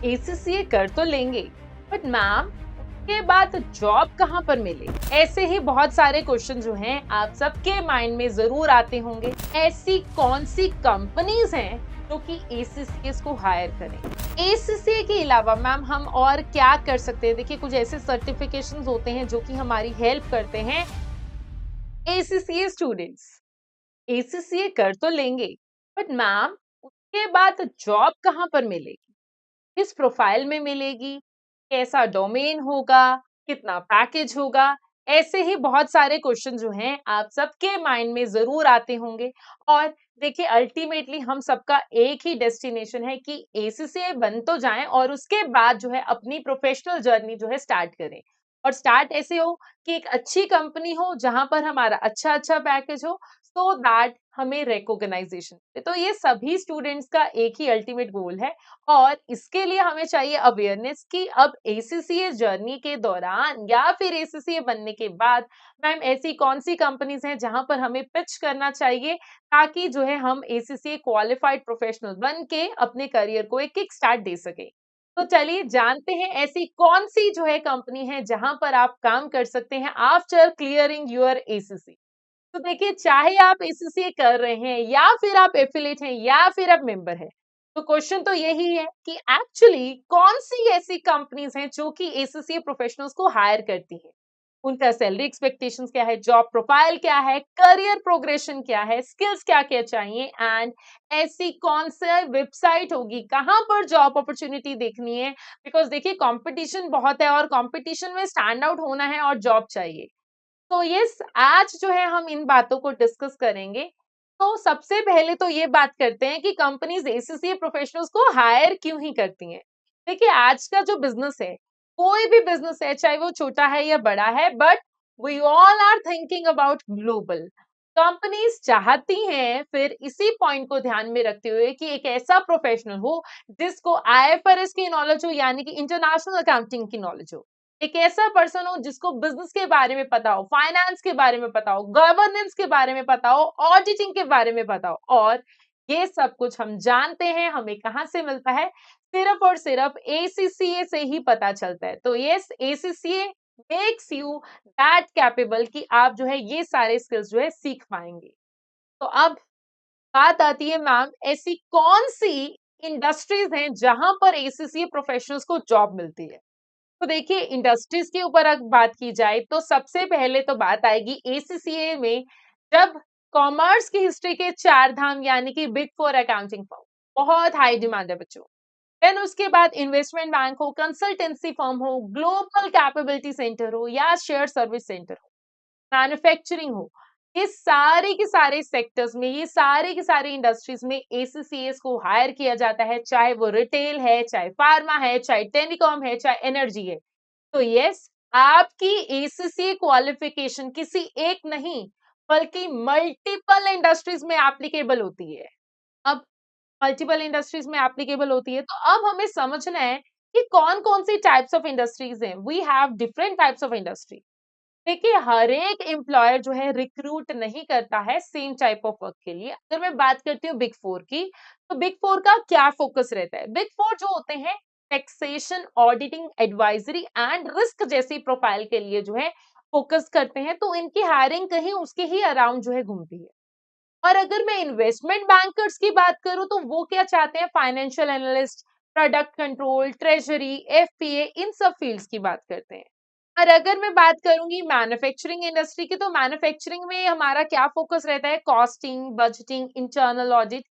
ACCA कर तो लेंगे, बट मैम के बाद जॉब कहाँ पर मिले? ऐसे ही बहुत सारे क्वेश्चन जो हैं आप सबके माइंड में जरूर आते होंगे। ऐसी कौन सी कंपनीज हैं जो कि एसीसीएस को हायर करें? एसीसीए के अलावा मैम हम और क्या कर सकते हैं? देखिए, कुछ ऐसे सर्टिफिकेशंस होते हैं जो कि हमारी हेल्प करते हैं। एसीसीए स्टूडेंट्स एसीसीए कर तो लेंगे, बट मैम उसके बाद जॉब कहाँ पर मिलेगी? किस प्रोफाइल में मिलेगी? कैसा डोमेन होगा? कितना पैकेज होगा? ऐसे ही बहुत सारे क्वेश्चन जो हैं आप सबके माइंड में जरूर आते होंगे। और देखिए, अल्टीमेटली हम सबका एक ही डेस्टिनेशन है कि एसीसीए बन तो जाएं और उसके बाद जो है अपनी प्रोफेशनल जर्नी जो है स्टार्ट करें। और स्टार्ट ऐसे हो कि एक अच्छी कंपनी हो जहां पर हमारा अच्छा अच्छा पैकेज हो, सो दैट हमें रिकॉग्नाइजेशन। तो ये सभी स्टूडेंट्स का एक ही अल्टीमेट गोल है। और इसके लिए हमें चाहिए अवेयरनेस कि अब एसीसीए जर्नी के दौरान या फिर एसीसीए बनने के बाद मैम ऐसी कौन सी कंपनीज हैं जहां पर हमें पिच करना चाहिए, ताकि जो है हम एसीसीए क्वालिफाइड प्रोफेशनल बन के अपने करियर को एक किक स्टार्ट दे सके। तो चलिए जानते हैं ऐसी कौन सी जो है कंपनी है जहां पर आप काम कर सकते हैं आफ्टर क्लियरिंग योर एसीसी। तो देखिए, चाहे आप एसीसीए कर रहे हैं या फिर आप एफिलिएट हैं या फिर आप मेंबर हैं, तो क्वेश्चन तो यही है कि एक्चुअली कौन सी ऐसी कंपनीज हैं जो कि एसीसीए प्रोफेशनल्स को हायर करती हैं। उनका सैलरी एक्सपेक्टेशंस क्या है, जॉब प्रोफाइल क्या है, करियर प्रोग्रेशन क्या है, स्किल्स क्या क्या चाहिए, एंड ऐसी कौन सा वेबसाइट होगी, कहाँ पर जॉब अपॉर्चुनिटी देखनी है। बिकॉज देखिए, कंपटीशन बहुत है और कंपटीशन में स्टैंड आउट होना है और जॉब चाहिए। तो यस, आज जो है हम इन बातों को डिस्कस करेंगे। तो सबसे पहले तो ये बात करते हैं कि कंपनीज एसीसीए प्रोफेशनल्स को हायर क्यों ही करती हैं। देखिए, आज का जो बिजनेस है, कोई भी बिजनेस है, चाहे वो छोटा है या बड़ा है, but we all are thinking about global. Companies चाहती हैं फिर इसी पॉइंट को ध्यान में रखते हुए कि एक ऐसा प्रोफेशनल हो जिसको आईएफआरएस की नॉलेज हो, यानी कि इंटरनेशनल अकाउंटिंग की नॉलेज हो। एक ऐसा पर्सन हो जिसको बिजनेस के बारे में पता हो, फाइनेंस के बारे में पता हो, गवर्नेंस के बारे में पता हो, ऑडिटिंग के बारे में पता हो। और ये सब कुछ हम जानते हैं हमें कहाँ से मिलता है? सिर्फ और सिर्फ एसीसीए से ही पता चलता है। तो yes, ACCA makes you that capable कि आप जो है ये सारे स्किल्स जो है सीख पाएंगे। तो अब बात आती है मैम, ऐसी कौन सी इंडस्ट्रीज हैं जहां पर एसीसीए प्रोफेशनल्स को जॉब मिलती है? तो देखिए, इंडस्ट्रीज के ऊपर अगर बात की जाए तो सबसे पहले तो बात आएगी एसीसीए में। जब कॉमर्स की हिस्ट्री के चार धाम यानी कि बिग फोर अकाउंटिंग फर्म, बहुत हाई डिमांड है बच्चों। देन उसके बाद इन्वेस्टमेंट बैंक हो, कंसल्टेंसी फर्म हो, ग्लोबल कैपेबिलिटी सेंटर हो या शेयर सर्विस सेंटर हो, मैन्युफैक्चरिंग हो, ये सारे के सारे सेक्टर्स में, ये सारे के सारे इंडस्ट्रीज में एसीसीएस को हायर किया जाता है। चाहे वो रिटेल है, चाहे फार्मा है, चाहे टेलीकॉम है, चाहे एनर्जी है। तो यस, आपकी एसीसी क्वालिफिकेशन किसी एक नहीं बल्कि मल्टीपल इंडस्ट्रीज में एप्लीकेबल होती है। अब मल्टीपल इंडस्ट्रीज में एप्लीकेबल होती है, तो अब हमें समझना है कि कौन कौन सी टाइप्स ऑफ इंडस्ट्रीज हैं। We have different types of industry. देखिए, हर एक एम्प्लॉयर जो है रिक्रूट नहीं करता है सेम टाइप ऑफ वर्क के लिए। अगर मैं बात करती हूँ बिग फोर की, तो बिग फोर का क्या फोकस रहता है? बिग फोर जो होते हैं taxation, auditing, advisory and risk जैसी प्रोफाइल के लिए जो है फोकस करते हैं। तो इनकी हायरिंग कहीं उसके ही अराउंड जो है घूमती है। और अगर मैं इन्वेस्टमेंट बैंकर्स की बात करूं तो वो क्या चाहते हैं? Financial analyst, product control, treasury, FPA, इन सब फील्ड्स की बात करते हैं। और अगर मैं बात करूंगी मैन्युफैक्चरिंग इंडस्ट्री की, तो मैन्युफैक्चरिंग में हमारा क्या फोकस रहता है? कॉस्टिंग, बजटिंग, इंटरनल ऑडिट,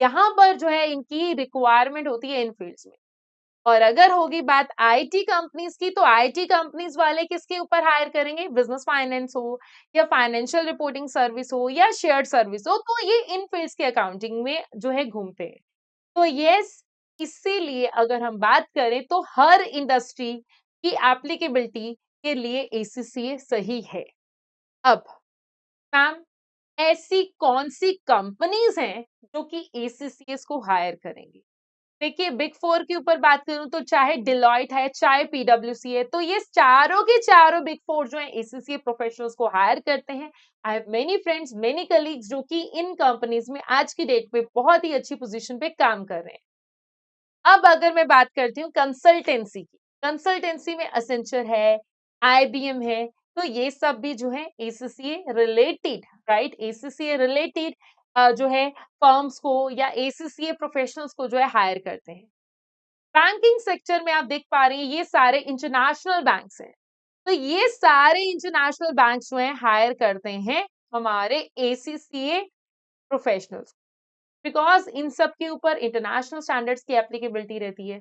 यहाँ पर जो है इनकी रिक्वायरमेंट होती है इन फील्ड्स में। और अगर होगी बात आईटी कंपनीज की, तो आईटी कंपनीज वाले किसके ऊपर हायर करेंगे? बिजनेस फाइनेंस हो या फाइनेंशियल रिपोर्टिंग सर्विस हो या शेयर्ड सर्विस हो, तो ये इन फील्ड्स के अकाउंटिंग में जो है घूमते हैं। तो यस, इसीलिए अगर हम बात करें तो हर इंडस्ट्री की एप्लीकेबिलिटी के लिए एसीसीए सही है। अब मैम, ऐसी कौन सी कंपनीज हैं जो कि एसीसीएस को हायर करेंगे? देखिए, बिग फोर के ऊपर बात करूं तो चाहे डिलॉयट है, चाहे पीडब्ल्यूसी है, तो ये चारों के चारों बिग फोर जो है एसीसीए प्रोफेशनल्स को हायर करते हैं। I have many friends, many colleagues जो कि इन कंपनीज में आज की डेट पे बहुत ही अच्छी पोजीशन पे काम कर रहे हैं। अब अगर मैं बात करती हूँ कंसल्टेंसी की, कंसल्टेंसी में एसेंचर है, आईबीएम है, तो ये सब भी जो है ACCA related, right, ACCA related जो है फर्म्स को या एसीसीए प्रोफेशनल्स को जो है हायर करते हैं। बैंकिंग सेक्टर में आप देख पा रही हैं ये सारे इंटरनेशनल बैंक्स हैं, तो ये सारे इंटरनेशनल बैंक्स जो हैं हायर करते हैं हमारे एसीसीए प्रोफेशनल्स, बिकॉज इन सब के ऊपर इंटरनेशनल स्टैंडर्ड्स की एप्लीकेबिलिटी रहती है।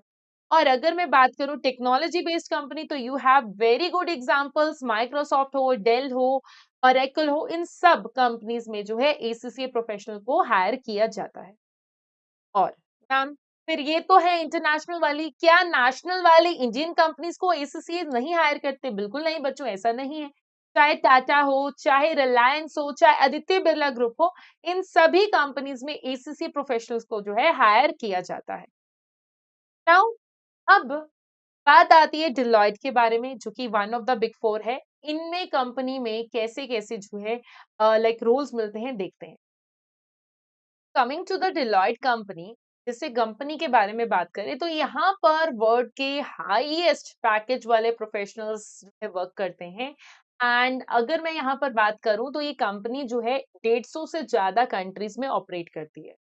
और अगर मैं बात करूं टेक्नोलॉजी बेस्ड कंपनी, तो you have very good examples, Microsoft हो, डेल हो, ओरेकल हो, इन सब कंपनीज में जो है एसीसीए प्रोफेशनल को हायर किया जाता है। और मैम, फिर ये तो है इंटरनेशनल वाली, क्या नेशनल वाली इंडियन कंपनीज को एसीसीए नहीं हायर करते? बिल्कुल नहीं बच्चों, ऐसा नहीं है। चाहे टाटा हो, चाहे रिलायंस हो, चाहे आदित्य बिरला ग्रुप हो, इन सभी कंपनीज में एसीसीए प्रोफेशनल्स को जो है हायर किया जाता है। नाउ अब बात आती है डिलॉयट के बारे में, जो कि one of the big four है। इनमें कंपनी में कैसे कैसे जो है लाइक रोल्स मिलते हैं, देखते हैं। Coming to the Deloitte company, जैसे कंपनी के बारे में बात करें तो यहाँ पर वर्ल्ड के हाईएस्ट पैकेज वाले प्रोफेशनल्स वर्क करते हैं। एंड अगर मैं यहाँ पर बात करूँ तो ये कंपनी जो है 150 से ज्यादा कंट्रीज में ऑपरेट करती है।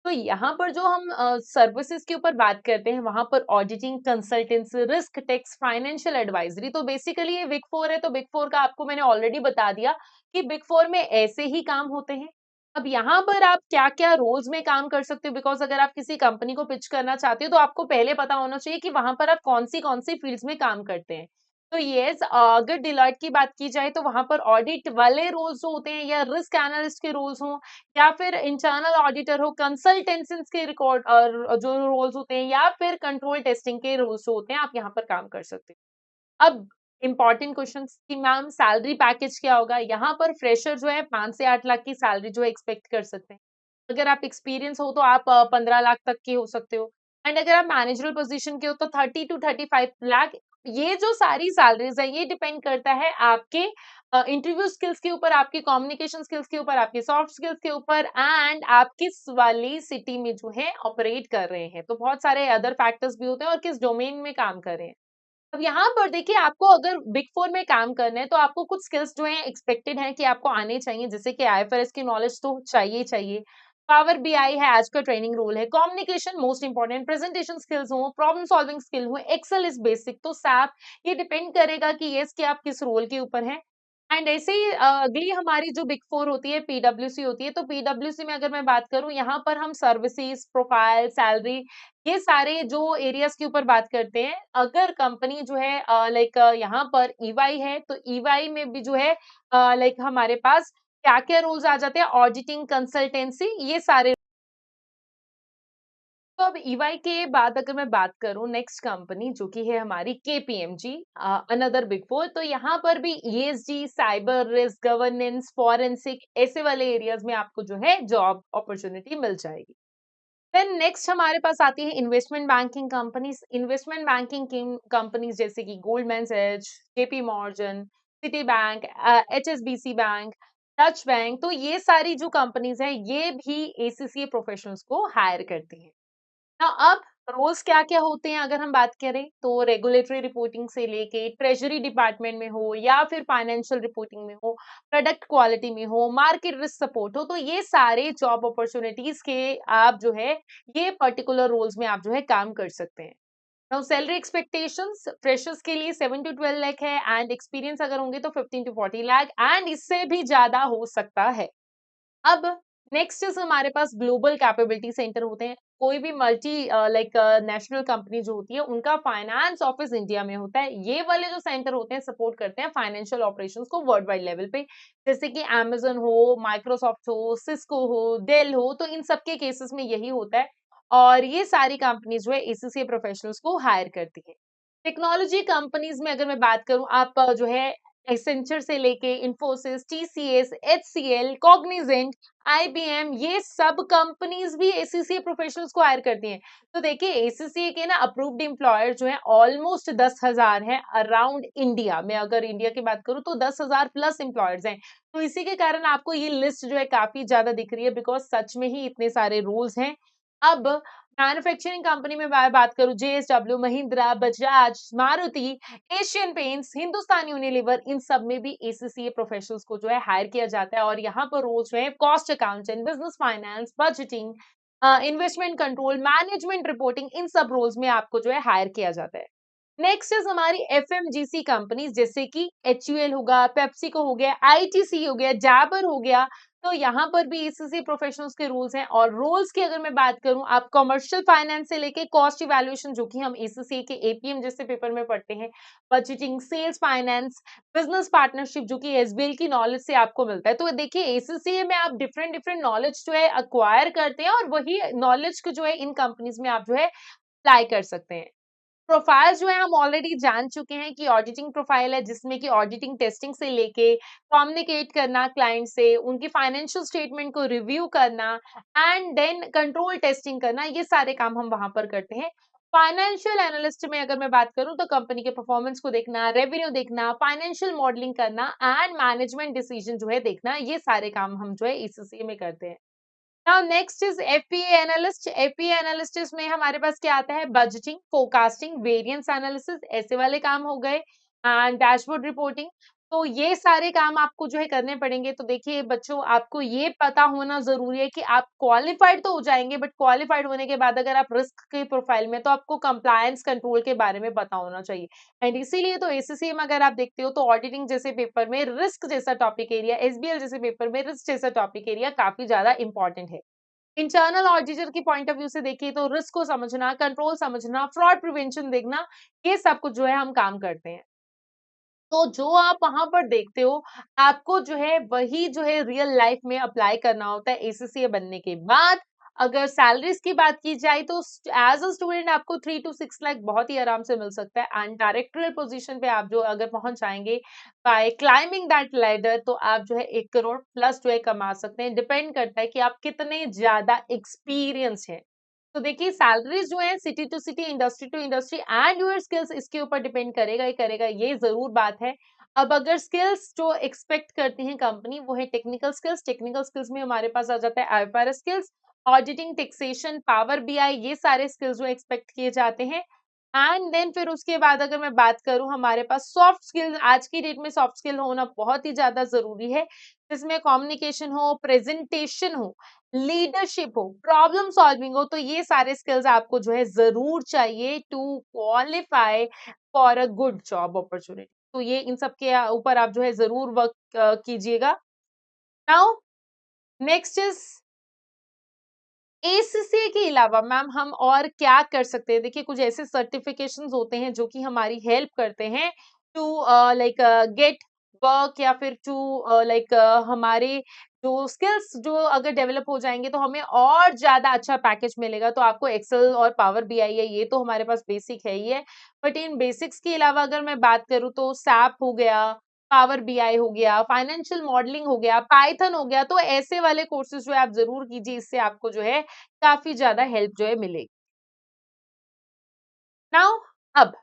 तो यहाँ पर जो हम सर्विसेज के ऊपर बात करते हैं, वहां पर auditing, consultancy, risk, tax, financial advisory, तो बेसिकली ये बिग फोर है। तो बिग फोर का आपको मैंने ऑलरेडी बता दिया कि बिग फोर में ऐसे ही काम होते हैं। अब यहाँ पर आप क्या क्या रोल्स में काम कर सकते हो, बिकॉज अगर आप किसी कंपनी को पिच करना चाहते हो तो आपको पहले पता होना चाहिए कि वहां पर आप कौन सी फील्ड्स में काम करते हैं। तो यस, अगर डिलॉयट की बात की जाए तो वहां पर ऑडिट वाले रोल्स जो होते हैं, या रिस्क एनालिस्ट के रोल्स हों, या फिर इंटरनल ऑडिटर हो, कंसल्टेंसीज के रिकॉर्ड और जो रोल्स होते हैं, या फिर कंट्रोल टेस्टिंग के रोल्स होते हैं, आप यहाँ पर काम कर सकते हैं। अब इम्पोर्टेंट क्वेश्चन कि मैम सैलरी पैकेज क्या होगा? यहाँ पर फ्रेशर जो है 5 से 8 लाख की सैलरी जो है एक्सपेक्ट कर सकते हैं। अगर आप एक्सपीरियंस हो तो आप 15 लाख तक के हो सकते हो। एंड अगर आप मैनेजरल पोजीशन के हो तो 30 टू 35 लाख। ये जो सारी सैलरीज है ये डिपेंड करता है आपके इंटरव्यू स्किल्स के ऊपर, आपकी कम्युनिकेशन स्किल्स के ऊपर, आपकी सॉफ्ट स्किल्स के ऊपर, एंड आप किस वाली सिटी में जो है ऑपरेट कर रहे हैं। तो बहुत सारे अदर फैक्टर्स भी होते हैं, और किस डोमेन में काम कर रहे हैं। अब यहाँ पर देखिए, आपको अगर बिग फोर में काम करना है तो आपको कुछ स्किल्स जो हैं एक्सपेक्टेड हैं कि आपको आने चाहिए, जैसे कि आईएफआरएस की नॉलेज तो चाहिए ही चाहिए। पावर बीआई है, आज का ट्रेनिंग रोल है। Communication most important, presentation skills हो, प्रॉब्लम सॉल्विंग स्किल हो, एक्सेल इज बेसिक। तो सैप, ये डिपेंड करेगा कि यस कि आप किस रोल के ऊपर हैं। एंड ऐसे ही अगली हमारी जो बिग फोर होती है पीडब्ल्यूसी होती है। तो पीडब्ल्यूसी में अगर मैं बात करूं, यहाँ पर हम सर्विसेज, प्रोफाइल, सैलरी, ये सारे जो एरियाज के ऊपर बात करते हैं। अगर कंपनी जो है लाइक यहाँ पर ईवाई है, तो ईवाई में भी जो है लाइक हमारे पास क्या क्या रोल्स आ जाते हैं, ऑडिटिंग, कंसल्टेंसी, ये सारे। तो अब ईवाई के बाद अगर मैं बात करूं नेक्स्ट कंपनी, जो कि है हमारी केपीएमजी, अनदर बिग फोर। तो यहाँ पर भी ESG, cyber risk, governance, forensic, ऐसे वाले एरियाज में आपको जो है जॉब अपॉर्चुनिटी मिल जाएगी। देन नेक्स्ट हमारे पास आती है investment banking companies. Investment banking companies जैसे कि Goldman Sachs, JP Morgan, city bank, HSBC bank, Dutch bank, तो ये सारी जो कंपनीज हैं ये भी एसीसीए प्रोफेशनल्स को हायर करती हैं। ना अब रोल्स क्या-क्या होते हैं अगर हम बात करें, तो रेगुलेटरी रिपोर्टिंग से लेके ट्रेजरी डिपार्टमेंट में हो, या फिर फाइनेंशियल रिपोर्टिंग में हो, प्रोडक्ट क्वालिटी में हो, मार्केट रिस्क सपोर्ट हो, तो ये सारे जॉब अपॉर्चुनिटीज के आप जो है ये पर्टिकुलर रोल्स में आप जो है काम कर सकते हैं। नाउ सैलरी एक्सपेक्टेशंस फ्रेशर्स के लिए 7 टू 12 लाख है, एंड एक्सपीरियंस अगर होंगे तो 15 टू 40 लाख, एंड इससे भी ज्यादा हो सकता है। अब नेक्स्ट इज हमारे पास ग्लोबल कैपेबिलिटी सेंटर होते हैं। कोई भी मल्टी लाइक नेशनल कंपनी जो होती है उनका फाइनेंस ऑफिस इंडिया में होता है। ये वाले जो सेंटर होते हैं सपोर्ट करते हैं फाइनेंशियल ऑपरेशंस को वर्ल्ड वाइड लेवल पे, जैसे कि अमेज़न हो, माइक्रोसॉफ्ट हो, सिस्को हो, डेल हो, तो इन सब के केसेस में यही होता है। और ये सारी कंपनीज जो है एसीसीए प्रोफेशनल्स को हायर करती है। टेक्नोलॉजी कंपनीज में अगर मैं बात करूं, आप जो है एसेंचर से लेके Infosys, TCS, HCL, Cognizant, IBM, ये सब कंपनीज भी एसीसीए प्रोफेशनल्स को हायर करती हैं। तो देखिए एसीसीए के ना अप्रूव्ड एम्प्लॉयर जो है ऑलमोस्ट 10,000 हैं अराउंड इंडिया में। अगर इंडिया की बात करूं तो 10,000 प्लस एम्प्लॉयर्स हैं। तो इसी के कारण आपको ये लिस्ट जो है काफी ज्यादा दिख रही है, बिकॉज सच में ही इतने सारे रूल्स हैं। अब मैन्युफैक्चरिंग कंपनी में मैं बात करूँ, JSW, Mahindra, Bajaj, Maruti, Asian Paints, Hindustan Unilever, इन सब में भी एसीसीए प्रोफेशनल्स को जो है हायर किया जाता है और यहाँ पर रोल्स जो है cost accountant, business finance, budgeting, investment control, management reporting, इन सब रोल्स में आपको जो है हायर किया जाता है। नेक्स्ट इज हमारी एफएमजीसी कंपनीज, जैसे कि एचयूएल होगा, पेप्सिको हो गया, आईटीसी हो गया, जाबर हो गया। तो यहाँ पर भी एसीसी प्रोफेशनल्स के रूल्स हैं और रोल्स की अगर मैं बात करूं, आप कमर्शियल फाइनेंस से लेके कॉस्ट इवैल्यूएशन, जो कि हम एसीसी के एपीएम जैसे पेपर में पढ़ते हैं, budgeting, sales finance, business partnership, जो कि एसबीएल की नॉलेज से आपको मिलता है। तो देखिए एसीसी में आप डिफरेंट डिफरेंट नॉलेज जो है अक्वायर करते हैं और वही नॉलेज को जो है इन कंपनीज में आप जो है अप्लाई कर सकते हैं। प्रोफाइल जो है हम ऑलरेडी जान चुके हैं कि ऑडिटिंग प्रोफाइल है, जिसमें कि ऑडिटिंग टेस्टिंग से लेके कम्युनिकेट करना क्लाइंट से, उनकी फाइनेंशियल स्टेटमेंट को रिव्यू करना एंड देन कंट्रोल टेस्टिंग करना, ये सारे काम हम वहां पर करते हैं। फाइनेंशियल एनालिस्ट में अगर मैं बात करूं तो कंपनी के परफॉर्मेंस को देखना, रेवेन्यू देखना, फाइनेंशियल मॉडलिंग करना एंड मैनेजमेंट डिसीजन जो है देखना, ये सारे काम हम जो है ईसीसी में करते हैं। Now next is FPA analyst. FPA analyst में हमारे पास क्या आता है, बजटिंग, फोरकास्टिंग, वेरिएंस एनालिसिस, ऐसे वाले काम हो गए एंड डैशबोर्ड रिपोर्टिंग। तो ये सारे काम आपको जो है करने पड़ेंगे। तो देखिए बच्चों, आपको ये पता होना जरूरी है कि आप क्वालिफाइड तो हो जाएंगे, बट क्वालिफाइड होने के बाद अगर आप रिस्क के प्रोफाइल में, तो आपको कंप्लायंस कंट्रोल के बारे में पता होना चाहिए। एंड इसीलिए तो एसीसी में अगर आप देखते हो तो ऑडिटिंग जैसे पेपर में रिस्क जैसा टॉपिक एरिया, एसबीएल जैसे पेपर में रिस्क जैसा टॉपिक एरिया काफी ज्यादा इंपॉर्टेंट है। इंटरनल ऑडिटर की पॉइंट ऑफ व्यू से देखिए तो रिस्क को समझना, कंट्रोल समझना, फ्रॉड प्रिवेंशन देखना, ये सब कुछ जो है हम काम करते हैं। तो जो आप वहां पर देखते हो, आपको जो है वही जो है रियल लाइफ में अप्लाई करना होता है एसीसीए बनने के बाद। अगर सैलरीज की बात की जाए तो एज अ स्टूडेंट आपको 3 to 6 लाख बहुत ही आराम से मिल सकता है एंड डायरेक्टोरियल पोजीशन पे आप जो अगर पहुंच जाएंगे बाय क्लाइंबिंग दैट लैडर, तो आप जो है 1 करोड़ प्लस जो है कमा सकते हैं। डिपेंड करता है कि आप कितने ज्यादा एक्सपीरियंस है। तो देखिए सैलरीज जो है city to city, industry to industry and your skills, इसके ऊपर डिपेंड करेगा ही करेगा, ये जरूर बात है। अब अगर स्किल्स जो एक्सपेक्ट करती है कंपनी, वो है टेक्निकल स्किल्स। टेक्निकल स्किल्स में हमारे पास आ जाता है IFRS skills, auditing, taxation, power BI, ये सारे स्किल्स जो एक्सपेक्ट किए जाते हैं। एंड देन फिर उसके बाद अगर मैं बात करूं, हमारे पास सॉफ्ट स्किल्स, आज की डेट में सॉफ्ट स्किल होना बहुत ही ज्यादा जरूरी है, जिसमें कम्युनिकेशन हो, प्रेजेंटेशन हो, लीडरशिप हो, प्रॉब्लम सॉल्विंग हो। तो ये सारे स्किल्स आपको जो है जरूर चाहिए to qualify for a good job opportunity. तो ये इन सब के ऊपर आप जो है जरूर वर्क कीजिएगा। नाउ नेक्स्ट इज एसीसी के अलावा मैम हम और क्या कर सकते हैं। देखिए कुछ ऐसे सर्टिफिकेशंस होते हैं जो कि हमारी हेल्प करते हैं टू लाइक गेट वर्क, या फिर टू लाइक हमारे जो स्किल्स जो अगर डेवलप हो जाएंगे तो हमें और ज्यादा अच्छा पैकेज मिलेगा। तो आपको एक्सेल और पावर बीआई है, ये तो हमारे पास बेसिक है ही है, बट इन बेसिक्स के अलावा अगर मैं बात करूँ तो सैप हो गया, पावर बीआई हो गया, फाइनेंशियल मॉडलिंग हो गया, पाइथन हो गया। तो ऐसे वाले कोर्सेज जो है आप जरूर कीजिए, इससे आपको जो है काफी ज्यादा हेल्प जो है मिलेगी। नाउ अब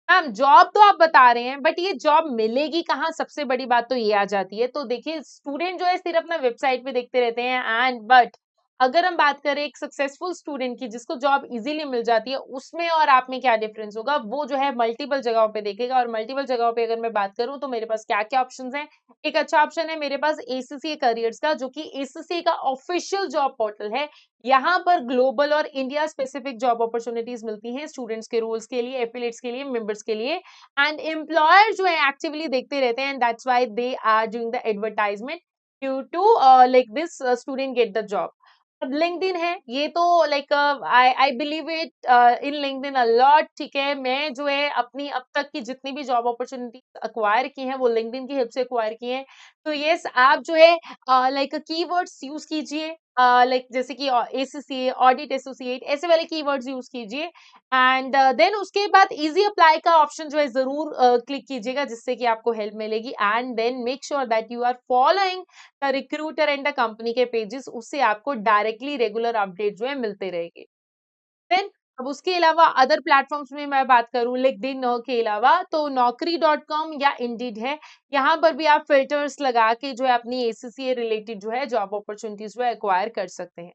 मैम जॉब तो आप बता रहे हैं, बट ये जॉब मिलेगी कहाँ, सबसे बड़ी बात तो ये आ जाती है। तो देखिए स्टूडेंट जो है सिर्फ अपना वेबसाइट पे देखते रहते हैं एंड बट अगर हम बात करें एक सक्सेसफुल स्टूडेंट की जिसको जॉब इजीली मिल जाती है, उसमें और आप में क्या डिफरेंस होगा, वो जो है मल्टीपल जगहों पे देखेगा। और मल्टीपल जगहों पे अगर मैं बात करूं तो मेरे पास क्या क्या ऑप्शंस हैं। एक अच्छा ऑप्शन है मेरे पास एसीसी करियर्स का, जो कि एसीसी का ऑफिशियल जॉब पोर्टल है। यहाँ पर ग्लोबल और इंडिया स्पेसिफिक जॉब अपॉर्चुनिटीज मिलती हैं स्टूडेंट्स के रोल्स के लिए, एफिलिएट्स के लिए, मेंबर्स के लिए। एंड एम्प्लॉयर जो है एक्टिवली देखते रहते हैं, that's why they are doing the advertisement due to like this student get the job. अब लिंक्डइन है, ये तो like I I believe it in LinkedIn a lot. ठीक है, मैं जो है अपनी अब तक की जितनी भी जॉब अपॉर्चुनिटी अक्वायर की हैं वो लिंक्डइन की हेल्प से अक्वायर की हैं। तो यस आप जो है लाइक कीवर्ड्स यूज कीजिए, लाइक जैसे कि एसीसी, ऑडिट एसोसिएट, ऐसे वाले कीवर्ड्स यूज कीजिए। एंड देन उसके बाद इजी अप्लाई का ऑप्शन जो है जरूर क्लिक कीजिएगा, जिससे कि आपको हेल्प मिलेगी। And then make sure that you are following the recruiter and the company के पेजेस, उससे आपको डायरेक्टली रेगुलर अपडेट जो है मिलते रहेंगे। देन अब उसके अलावा अदर प्लेटफॉर्म्स में मैं बात करूं लिंक्डइन के अलावा, तो नौकरी.com या इंडीड है। यहाँ पर भी आप फिल्टर्स लगा के जो है अपनी एसीसी रिलेटेड जो है जॉब अपॉर्चुनिटीज जो है एक्वायर कर सकते हैं।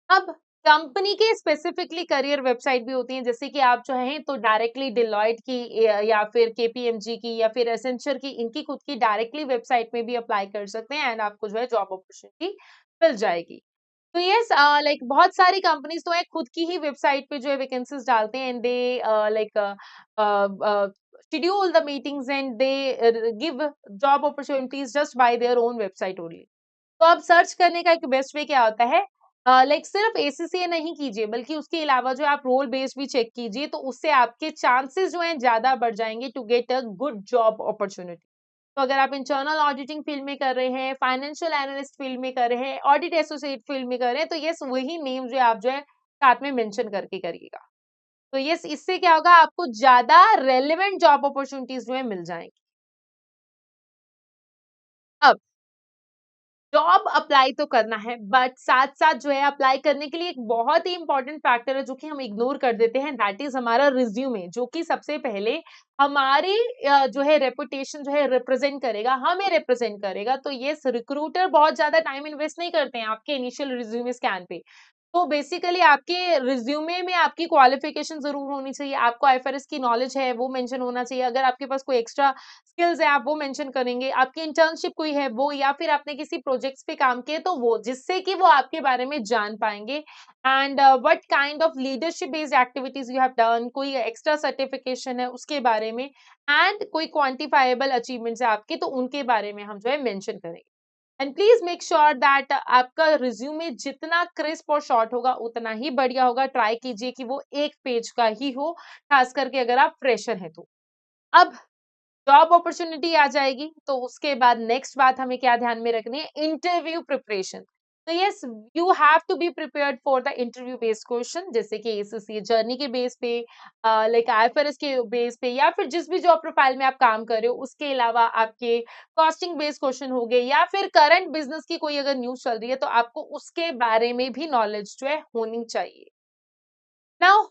अब कंपनी के स्पेसिफिकली करियर वेबसाइट भी होती हैं, जैसे कि आप चाहें तो डायरेक्टली डिलॉयट की या फिर केपीएमजी की या फिर एसेंचर की, इनकी खुद की डायरेक्टली वेबसाइट में भी अप्लाई कर सकते हैं एंड आपको जो है जॉब अपॉर्चुनिटी मिल जाएगी। तो यस, लाइक बहुत सारी कंपनीज तो है खुद की ही वेबसाइट पे जो है वैकेंसीज डालते हैं and they like schedule the meetings and they give job opportunities just by their own website only. तो अब सर्च करने का एक बेस्ट वे क्या होता है, लाइक सिर्फ एसीसीए नहीं कीजिए बल्कि उसके अलावा जो आप रोल बेस्ड भी चेक कीजिए, तो उससे आपके चांसेस जो हैं ज्यादा बढ़ जाएंगे to get a good job opportunity. तो अगर आप इंटरनल ऑडिटिंग फील्ड में कर रहे हैं, फाइनेंशियल एनालिस्ट फील्ड में कर रहे हैं, ऑडिट एसोसिएट फील्ड में कर रहे हैं, तो यस वही नेम जो है आप जो है साथ में मेंशन करके करिएगा। तो यस इससे क्या होगा, आपको ज्यादा रेलेवेंट जॉब अपॉर्चुनिटीज जो है मिल जाएंगी। अब जॉब अप्लाई तो करना है बट साथ-साथ जो है अप्लाई करने के लिए एक बहुत ही इम्पोर्टेंट फैक्टर है जो कि हम इग्नोर कर देते हैं, दैट इज़ हमारा रिज्यूमे, जो कि सबसे पहले हमारी जो है रेपुटेशन जो है रिप्रेजेंट करेगा, हमें रिप्रेजेंट करेगा। तो येस, रिक्रूटर बहुत ज़्यादा टाइम इन्वेस्ट नहीं करते हैं आपके इनिशियल रिज्यूमे स्कैन पे। तो बेसिकली आपके रिज्यूमे में आपकी क्वालिफिकेशन ज़रूर होनी चाहिए, आपको आईएफआरएस की नॉलेज है वो मेंशन होना चाहिए, अगर आपके पास कोई एक्स्ट्रा स्किल्स है आप वो मेंशन करेंगे, आपकी इंटर्नशिप कोई है वो, या फिर आपने किसी प्रोजेक्ट्स पे काम किए तो वो, जिससे कि वो आपके बारे में जान पाएँगे and what kind of leadership based activities you have done, कोई एक्स्ट्रा सर्टिफिकेशन है उसके बारे में एंड कोई क्वांटिफाइबल अचीवमेंट्स है आपके, तो उनके बारे में हम जो है मेंशन करेंगे। And please make sure that आपका रिज्यूमे जितना क्रिस्प और शॉर्ट होगा उतना ही बढ़िया होगा। ट्राई कीजिए कि वो एक पेज का ही हो, खास करके अगर आप फ्रेशर हैं तो। अब जॉब अपॉर्चुनिटी आ जाएगी, तो उसके बाद नेक्स्ट बात हमें क्या ध्यान में रखनी है, इंटरव्यू प्रिपरेशन। तो yes, you have to be prepared for the interview based question, जैसे कि एसएससी जर्नी के बेस पे, लाइक आईएफआरएस के बेस पे, या फिर जिस भी जॉब प्रोफाइल में आप काम कर रहे हो उसके अलावा आपके कॉस्टिंग बेस्ड क्वेश्चन हो गए, या फिर करंट बिजनेस की कोई अगर न्यूज चल रही है तो आपको उसके बारे में भी नॉलेज जो है होनी चाहिए। नाउ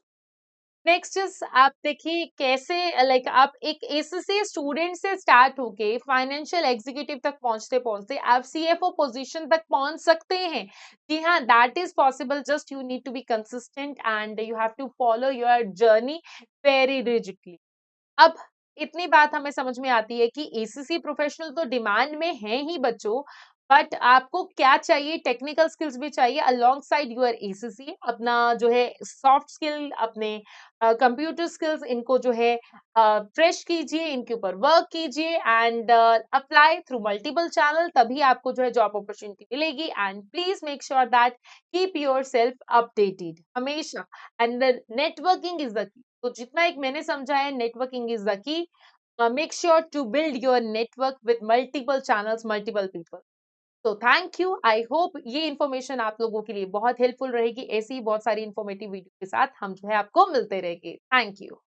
नेक्स्ट इज, आप देखिए कैसे लाइक आप एक एसएससी स्टूडेंट से स्टार्ट होके फाइनेंशियल एग्जीक्यूटिव तक पहुंचते पहुंचते आप सीएफओ पोजीशन तक पहुंच सकते हैं। जी हाँ, that is possible, just you need to be consistent and you have to follow your journey very rigidly. अब इतनी बात हमें समझ में आती है कि एसीसी प्रोफेशनल तो डिमांड में है ही बच्चों, बट आपको क्या चाहिए, टेक्निकल स्किल्स भी चाहिए अलोंग साइड यूर एसीसी। अपना जो है सॉफ्ट स्किल, अपने कंप्यूटर स्किल्स, इनको जो है फ्रेश कीजिए, इनके ऊपर वर्क कीजिए and apply through multiple channel, तभी आपको जो है जॉब अपॉर्चुनिटी मिलेगी। And please make sure that keep yourself updated हमेशा, and networking is the key. तो जितना एक मैंने समझा है, networking is the key. Make sure to build your network with multiple channels, multiple people. तो thank you, I hope ये information आप लोगों के लिए बहुत हेल्पफुल रहेगी। ऐसी ही बहुत सारी इन्फॉर्मेटिव वीडियो के साथ हम जो है आपको मिलते रहेंगे। Thank you.